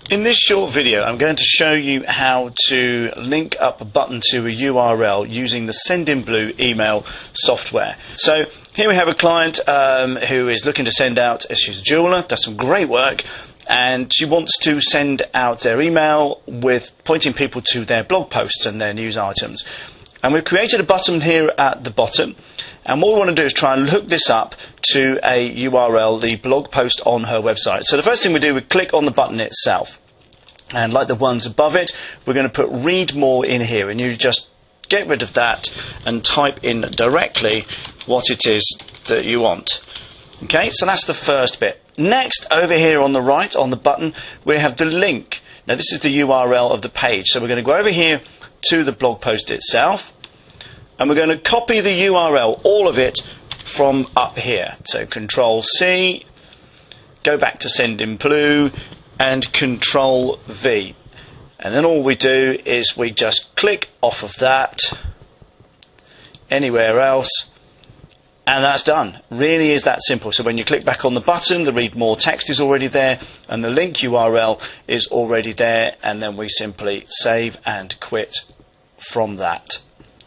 In this short video, I'm going to show you how to link up a button to a URL using the Sendinblue email software. So here we have a client who is looking to send out, she's a jeweler, does some great work, and she wants to send out their email with pointing people to their blog posts and their news items. And we've created a button here at the bottom, and what we want to do is try and hook this up to a URL, the blog post on her website. So the first thing we do, we click on the button itself, and like the ones above it, we're going to put read more in here, and you just get rid of that and type in directly what it is that you want. Okay, so that's the first bit. Next, over here on the right, on the button, we have the link. Now this is the URL of the page, so we're going to go over here to the blog post itself, and we're going to copy the URL, all of it, from up here. So Control C, go back to Sendinblue, and Control V. And then all we do is we just click off of that, anywhere else, and that's done. Really is that simple. So when you click back on the button, the read more text is already there, and the link URL is already there, and then we simply save and quit from that.